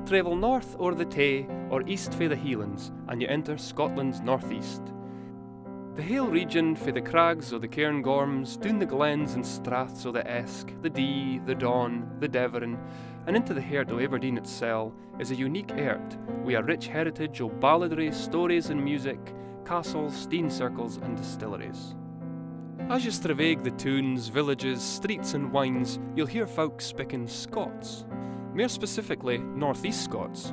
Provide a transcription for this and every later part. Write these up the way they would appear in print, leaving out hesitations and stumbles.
Travel north o'er the Tay or east fae the Highlands and you enter Scotland's northeast. The Hale region fae the crags o' the Cairngorms, down the glens and straths o' the Esk, the Dee, the Don, the Devon, and into the heart o' Aberdeen itself is a unique earth with a rich heritage o' balladry, stories and music, castles, steam circles and distilleries. As you straveg the tunes, villages, streets and wines, you'll hear folk speaking Scots. More specifically, North East Scots.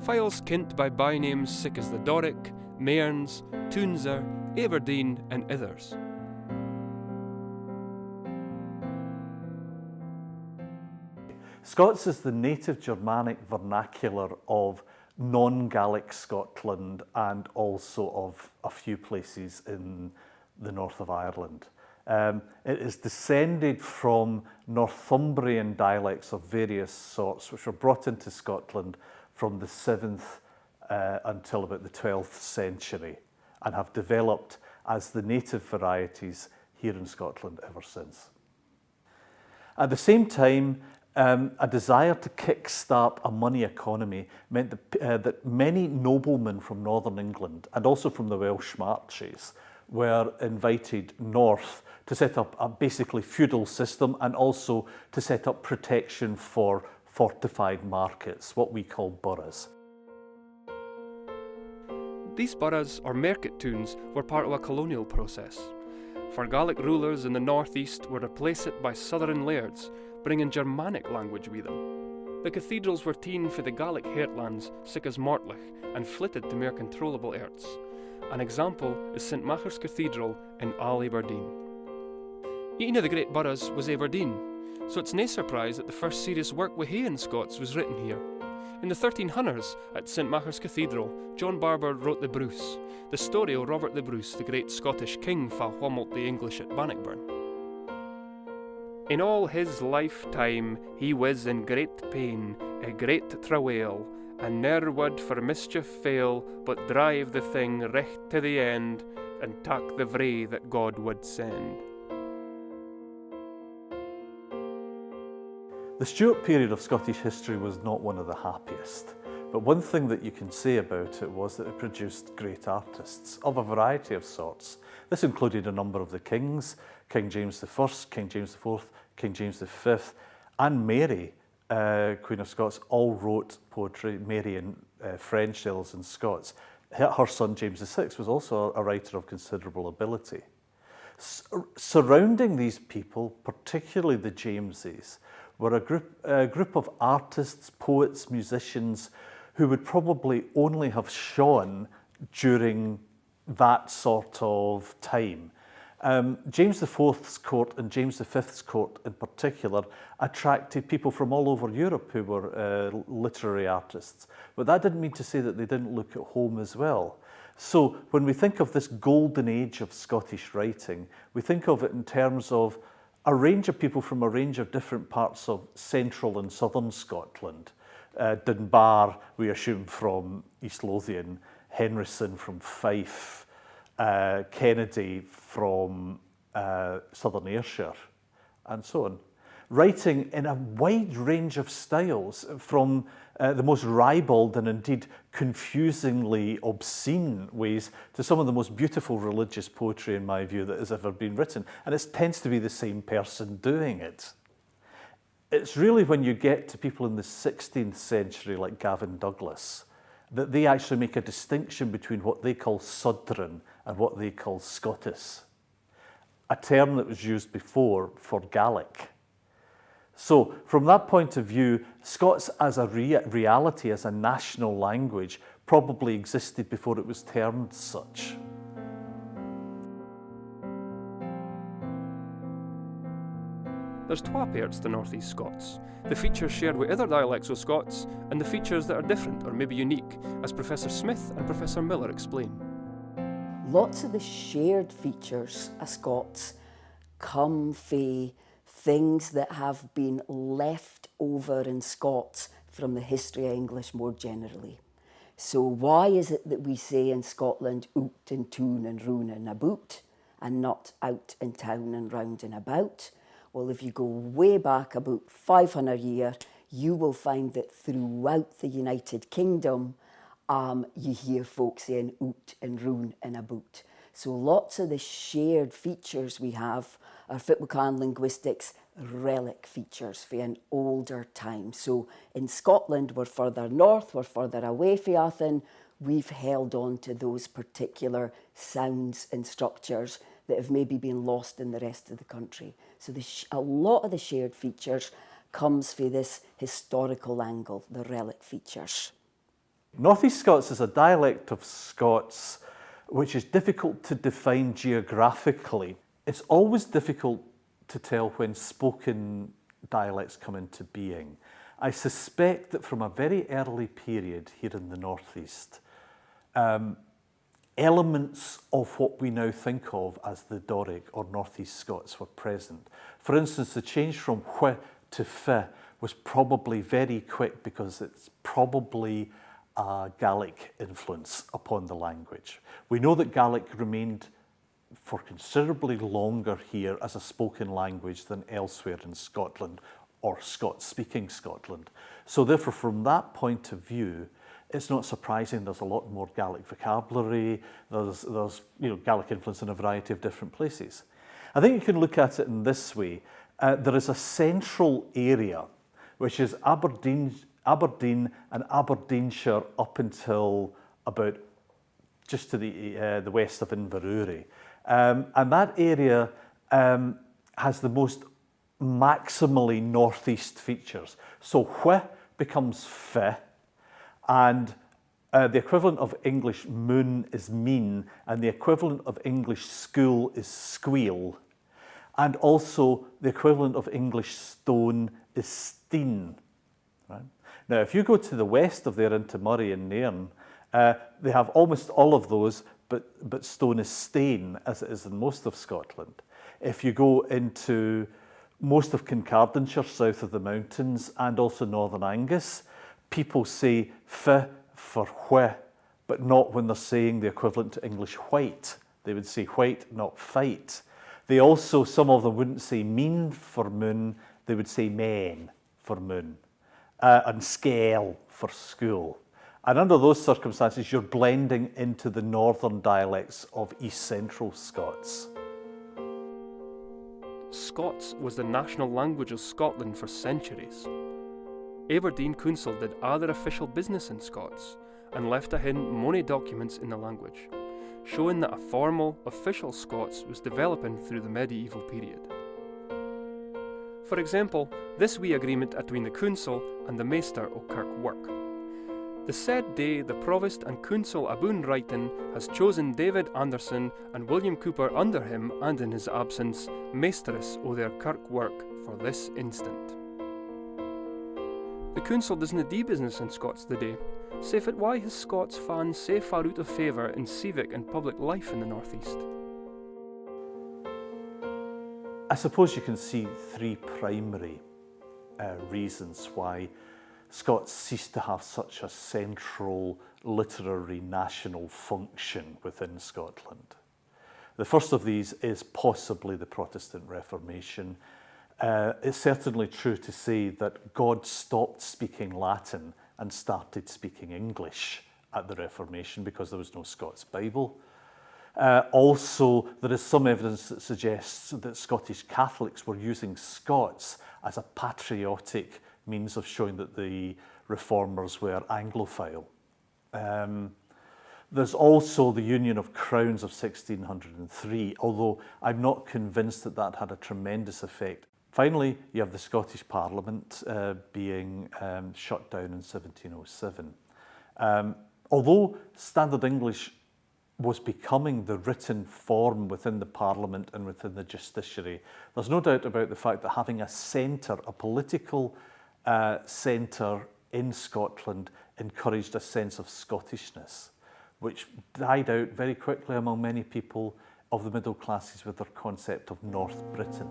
Files kent by bynames sic as the Doric, Mearns, Toonser, Aberdeen and others. Scots is the native Germanic vernacular of non-Gaelic Scotland and also of a few places in the north of Ireland. It is descended from Northumbrian dialects of various sorts which were brought into Scotland from the 7th until about the 12th century and have developed as the native varieties here in Scotland ever since. At the same time, a desire to kickstart a money economy meant that many noblemen from northern England and also from the Welsh Marches were invited north to set up a basically feudal system and also to set up protection for fortified markets, what we call boroughs. These boroughs, or market towns, were part of a colonial process. For Gaelic rulers in the northeast were replaced by southern lairds, bringing Germanic language with them. The cathedrals were ta'en for the Gaelic heartlands, sic as Mortlach, and flitted to more controllable earths. An example is St Macher's Cathedral in Aberdeen. One of the great boroughs was Aberdeen, so it's no surprise that the first serious work we hae in Scots was written here. In the 1300s, at St Macher's Cathedral, John Barber wrote The Bruce, the story of Robert the Bruce, the great Scottish king fa whommelt the English at Bannockburn. In all his lifetime he was in great pain, a great travail, and ne'er would for mischief fail, but drive the thing recht to the end, and tak the vray that God would send. The Stewart period of Scottish history was not one of the happiest, but one thing that you can say about it was that it produced great artists of a variety of sorts. This included a number of the kings, King James I, King James IV, King James V, and Mary, Queen of Scots, all wrote poetry. Mary in French, the others in Scots. Her son James VI was also a writer of considerable ability. Surrounding these people, particularly the Jameses, were a group of artists, poets, musicians who would probably only have shone during that sort of time. James IV's court and James V's court in particular attracted people from all over Europe who were literary artists. But that didn't mean to say that they didn't look at home as well. So when we think of this golden age of Scottish writing, we think of it in terms of a range of people from a range of different parts of central and southern Scotland. Dunbar, we assume, from East Lothian, Henryson from Fife, Kennedy from southern Ayrshire, and so on. Writing in a wide range of styles, from the most ribald and indeed confusingly obscene ways to some of the most beautiful religious poetry, in my view, that has ever been written. And it tends to be the same person doing it. It's really when you get to people in the 16th century, like Gavin Douglas, that they actually make a distinction between what they call Southern and what they call Scottish, a term that was used before for Gaelic. So from that point of view, Scots as a reality, as a national language, probably existed before it was termed such. There's twa parts to North East Scots, the features shared with other dialects of Scots and the features that are different or maybe unique, as Professor Smith and Professor Millar explain. Lots of the shared features of Scots come from things that have been left over in Scots from the history of English more generally. So why is it that we say in Scotland oot and toon and roon and about and not out and town and round and about? Well, if you go way back about 500 years, you will find that throughout the United Kingdom, you hear folk saying oot and roon and aboot. So lots of the shared features we have are Fitwakan linguistics relic features for an older time. So in Scotland, we're further north, we're further away from Athen, we've held on to those particular sounds and structures that have maybe been lost in the rest of the country. So a lot of the shared features comes from this historical angle, the relic features. North East Scots is a dialect of Scots which is difficult to define geographically. It's always difficult to tell when spoken dialects come into being. I suspect that from a very early period here in the North East, elements of what we now think of as the Doric or North East Scots were present. For instance, the change from wh to f was probably very quick because it's probably a Gaelic influence upon the language. We know that Gaelic remained for considerably longer here as a spoken language than elsewhere in Scotland or Scots-speaking Scotland. So therefore, from that point of view, it's not surprising there's a lot more Gaelic vocabulary, there's Gaelic influence in a variety of different places. I think you can look at it in this way. There is a central area, which is Aberdeen and Aberdeenshire up until about just to the west of Inverurie. And that area has the most maximally northeast features. So wh becomes f, and the equivalent of English moon is mean, and the equivalent of English school is squeal, and also the equivalent of English stone is steen. Right? Now, if you go to the west of there into Murray and Nairn, they have almost all of those, but stone is stain, as it is in most of Scotland. If you go into most of Kincardineshire, south of the mountains, and also Northern Angus, people say f for wh, but not when they're saying the equivalent to English white. They would say white, not fight. They also, some of them wouldn't say mean for moon, they would say men for moon, and scale for school. And under those circumstances, you're blending into the northern dialects of East Central Scots. Scots was the national language of Scotland for centuries. Aberdeen Council did all their official business in Scots and left ahin mony documents in the language, showing that a formal, official Scots was developing through the medieval period. For example, this wee agreement atween the Council and the Maester o' Kirk Work. The said day the Provost and Council Aboon Wrighton has chosen David Anderson and William Cooper under him and in his absence, Maesteress o' their Kirk Work for this instant. The Council doesn't do business in Scots the day, save at why his Scots fans sae far out of favour in civic and public life in the North East. I suppose you can see three primary reasons why Scots ceased to have such a central literary national function within Scotland. The first of these is possibly the Protestant Reformation. It's certainly true to say that God stopped speaking Latin and started speaking English at the Reformation because there was no Scots Bible. Also, there is some evidence that suggests that Scottish Catholics were using Scots as a patriotic means of showing that the reformers were Anglophile. There's also the Union of Crowns of 1603, although I'm not convinced that that had a tremendous effect. Finally, you have the Scottish Parliament being shut down in 1707. Although Standard English was becoming the written form within the Parliament and within the justiciary, there's no doubt about the fact that having a centre, a political centre in Scotland encouraged a sense of Scottishness, which died out very quickly among many people of the middle classes with their concept of North Britain.